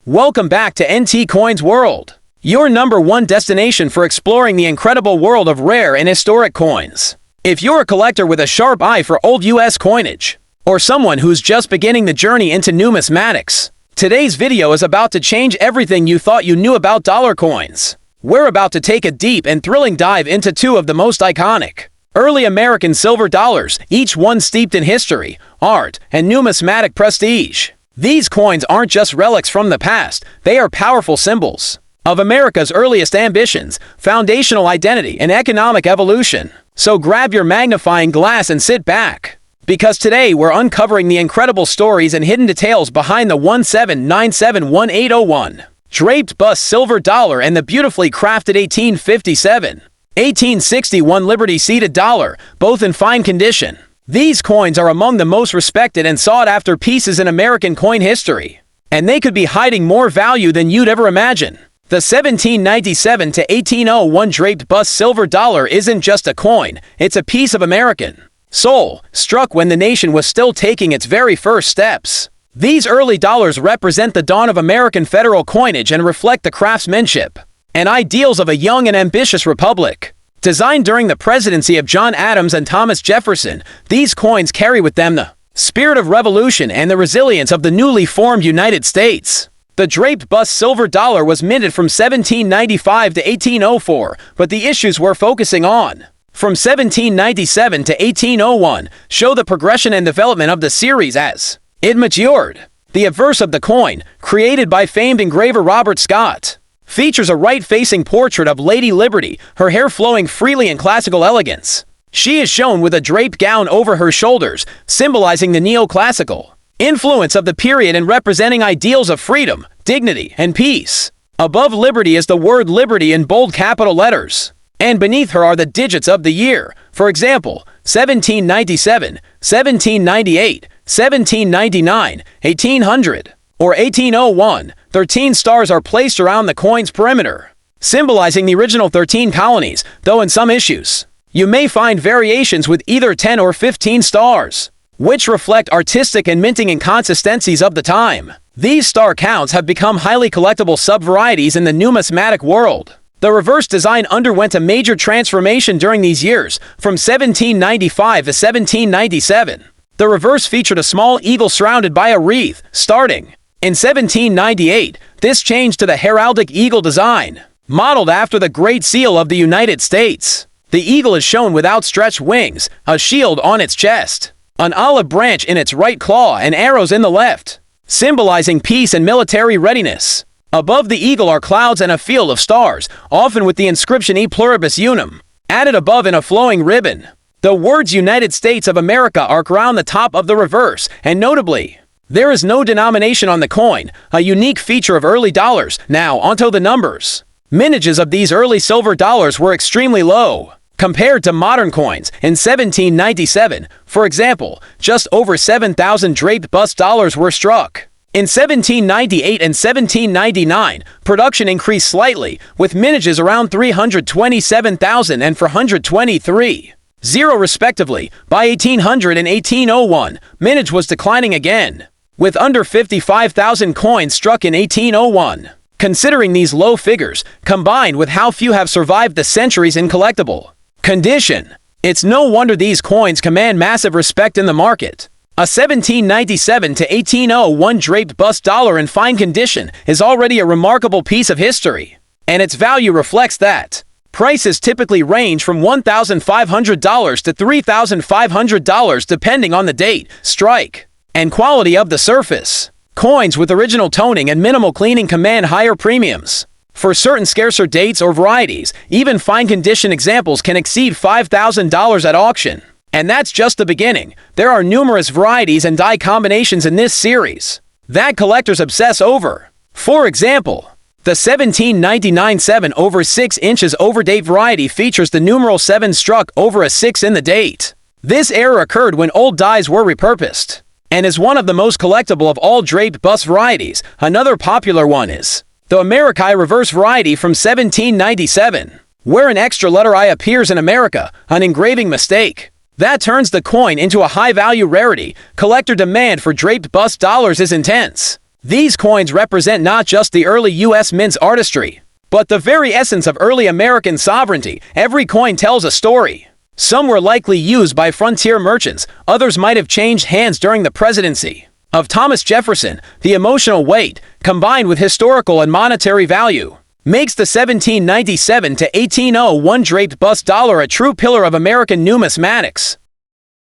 Welcome back to NT Coins World, your #1 destination for exploring the incredible world of rare and historic coins. If you're a collector with a sharp eye for old U.S. coinage, or someone who's just beginning the journey into numismatics, today's video is about to change everything you thought you knew about dollar coins. We're about to take a deep and thrilling dive into two of the most iconic early American silver dollars, each one steeped in history, art, and numismatic prestige. These coins aren't just relics from the past, they are powerful symbols of America's earliest ambitions, foundational identity, and economic evolution. So grab your magnifying glass and sit back, because today we're uncovering the incredible stories and hidden details behind the 17971801 Draped Bust silver dollar and the beautifully crafted 1861 Liberty-seated dollar, both in fine condition. These coins are among the most respected and sought-after pieces in American coin history, and they could be hiding more value than you'd ever imagine. The 1797 to 1801 Draped Bust silver dollar isn't just a coin, it's a piece of American soul, struck when the nation was still taking its very first steps. These early dollars represent the dawn of American federal coinage and reflect the craftsmanship and ideals of a young and ambitious republic. Designed during the presidency of John Adams and Thomas Jefferson, these coins carry with them the spirit of revolution and the resilience of the newly formed United States. The Draped Bust silver dollar was minted from 1795 to 1804, but the issues we're focusing on, from 1797 to 1801, show the progression and development of the series as it matured. The obverse of the coin, created by famed engraver Robert Scott, features a right-facing portrait of Lady Liberty, her hair flowing freely in classical elegance. She is shown with a draped gown over her shoulders, symbolizing the neoclassical influence of the period and representing ideals of freedom, dignity, and peace. Above Liberty is the word Liberty in bold capital letters, and beneath her are the digits of the year. For example, 1797, 1798, 1799, 1800, or 1801. 13 stars are placed around the coin's perimeter, symbolizing the original 13 colonies, though in some issues, you may find variations with either 10 or 15 stars, which reflect artistic and minting inconsistencies of the time. These star counts have become highly collectible sub-varieties in the numismatic world. The reverse design underwent a major transformation during these years, from 1795 to 1797. The reverse featured a small eagle surrounded by a wreath, starting in 1798, this changed to the heraldic eagle design, modeled after the Great Seal of the United States. The eagle is shown with outstretched wings, a shield on its chest, an olive branch in its right claw, and arrows in the left, symbolizing peace and military readiness. Above the eagle are clouds and a field of stars, often with the inscription E Pluribus Unum added above in a flowing ribbon. The words United States of America arc around the top of the reverse, and notably, there is no denomination on the coin, a unique feature of early dollars. Now, onto the numbers. Mintages of these early silver dollars were extremely low compared to modern coins. In 1797, for example, just over 7,000 Draped Bust dollars were struck. In 1798 and 1799, production increased slightly, with mintages around 327,000 and 423,000 respectively. By 1800 and 1801, mintage was declining again, with under 55,000 coins struck in 1801. Considering these low figures, combined with how few have survived the centuries in collectible condition, it's no wonder these coins command massive respect in the market. A 1797 to 1801 Draped Bust dollar in fine condition is already a remarkable piece of history, and its value reflects that. Prices typically range from $1,500 to $3,500 depending on the date, strike, and quality of the surface. Coins with original toning and minimal cleaning command higher premiums. For certain scarcer dates or varieties, even fine condition examples can exceed $5,000 at auction. And that's just the beginning. There are numerous varieties and die combinations in this series that collectors obsess over. For example, the 1799 7 over 6 inches overdate variety features the numeral 7 struck over a 6 in the date. This error occurred when old dies were repurposed, and is one of the most collectible of all Draped Bust varieties. Another popular one is the Americi reverse variety from 1797, where an extra letter I appears in America, an engraving mistake. That turns the coin into a high-value rarity. Collector demand for Draped Bust dollars is intense. These coins represent not just the early U.S. mint's artistry, but the very essence of early American sovereignty. Every coin tells a story. Some were likely used by frontier merchants, others might have changed hands during the presidency of Thomas Jefferson. The emotional weight, combined with historical and monetary value, makes the 1797 to 1801 Draped Bust dollar a true pillar of American numismatics.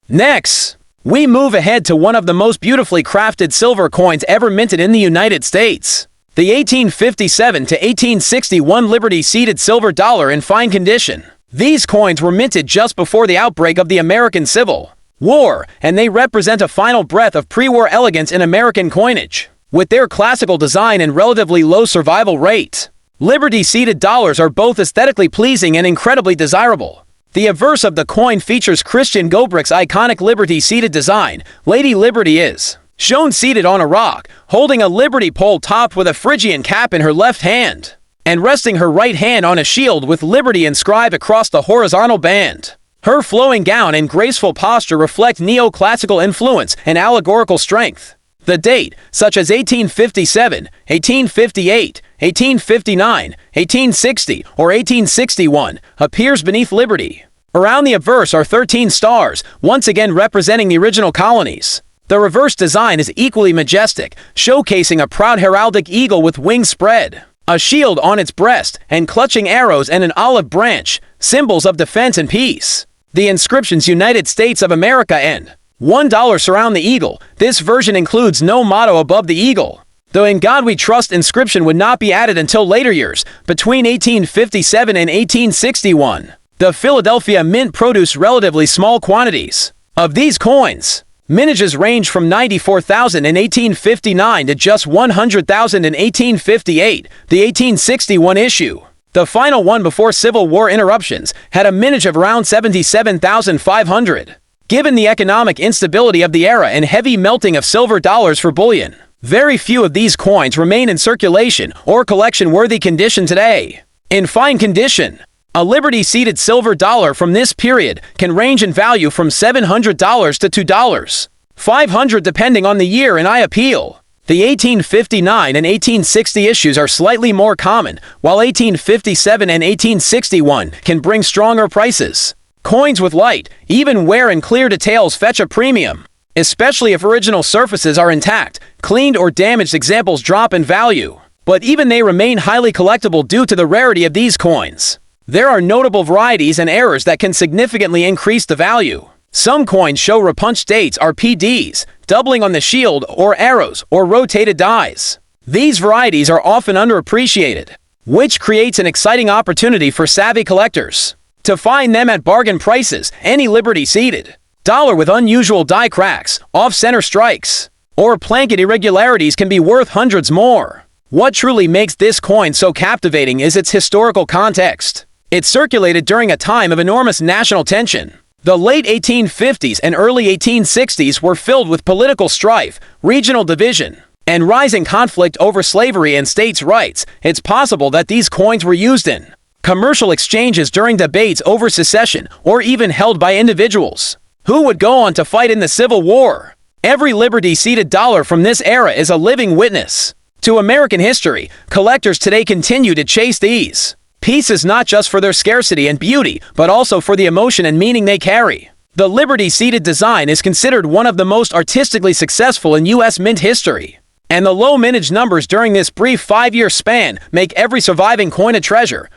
Next, we move ahead to one of the most beautifully crafted silver coins ever minted in the United States. The 1857 to 1861 Liberty-seated silver dollar in fine condition. These coins were minted just before the outbreak of the American Civil War, and they represent a final breath of pre-war elegance in American coinage. With their classical design and relatively low survival rate, Liberty-seated dollars are both aesthetically pleasing and incredibly desirable. The obverse of the coin features Christian Gobrick's iconic Liberty-seated design. Lady Liberty is shown seated on a rock, holding a Liberty pole topped with a Phrygian cap in her left hand, and resting her right hand on a shield with Liberty inscribed across the horizontal band. Her flowing gown and graceful posture reflect neoclassical influence and allegorical strength. The date, such as 1857, 1858, 1859, 1860, or 1861, appears beneath Liberty. Around the obverse are 13 stars, once again representing the original colonies. The reverse design is equally majestic, showcasing a proud heraldic eagle with wings spread, a shield on its breast, and clutching arrows and an olive branch, symbols of defense and peace. The inscriptions United States of America and $1 surround the eagle. This version includes no motto above the eagle. The "In God We Trust" inscription would not be added until later years, between 1857 and 1861. The Philadelphia Mint produced relatively small quantities of these coins. Mintages range from 94,000 in 1859 to just 100,000 in 1858. The 1861 issue, the final one before Civil War interruptions, had a mintage of around 77,500. Given the economic instability of the era and heavy melting of silver dollars for bullion, very few of these coins remain in circulation or collection-worthy condition today. In fine condition, a Liberty-seated silver dollar from this period can range in value from $700 to $2,500 depending on the year and eye appeal. The 1859 and 1860 issues are slightly more common, while 1857 and 1861 can bring stronger prices. Coins with light, even wear and clear details fetch a premium, especially if original surfaces are intact. Cleaned or damaged examples drop in value, but even they remain highly collectible due to the rarity of these coins. There are notable varieties and errors that can significantly increase the value. Some coins show repunched dates or PDs, doubling on the shield or arrows or rotated dies. These varieties are often underappreciated, which creates an exciting opportunity for savvy collectors to find them at bargain prices. Any Liberty-seated dollar with unusual die cracks, off-center strikes, or planked irregularities can be worth hundreds more. What truly makes this coin so captivating is its historical context. It circulated during a time of enormous national tension. The late 1850s and early 1860s were filled with political strife, regional division, and rising conflict over slavery and states' rights. It's possible that these coins were used in commercial exchanges during debates over secession, or even held by individuals who would go on to fight in the Civil War. Every Liberty-seated dollar from this era is a living witness to American history. Collectors today continue to chase these pieces not just for their scarcity and beauty, but also for the emotion and meaning they carry. The Liberty-seated design is considered one of the most artistically successful in U.S. mint history, and the low mintage numbers during this brief 5-year span make every surviving coin a treasure.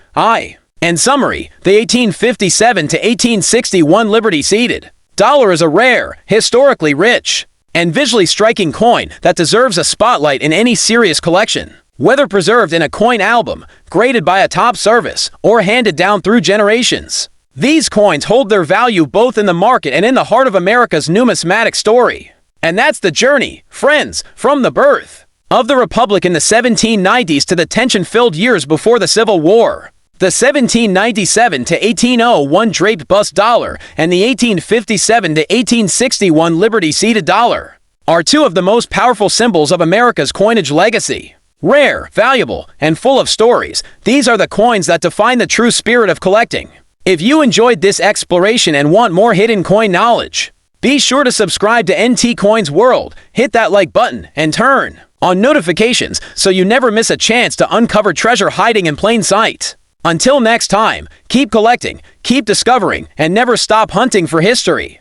In summary, the 1857 to 1861 Liberty-seated dollar is a rare, historically rich, and visually striking coin that deserves a spotlight in any serious collection. Whether preserved in a coin album, graded by a top service, or handed down through generations, these coins hold their value both in the market and in the heart of America's numismatic story. And that's the journey, friends, from the birth of the Republic in the 1790s to the tension-filled years before the Civil War. The 1797 to 1801 Draped Bust dollar and the 1857 to 1861 Liberty-seated dollar are two of the most powerful symbols of America's coinage legacy. Rare, valuable, and full of stories, these are the coins that define the true spirit of collecting. If you enjoyed this exploration and want more hidden coin knowledge, be sure to subscribe to NT Coins World, hit that like button, and turn on notifications so you never miss a chance to uncover treasure hiding in plain sight. Until next time, keep collecting, keep discovering, and never stop hunting for history.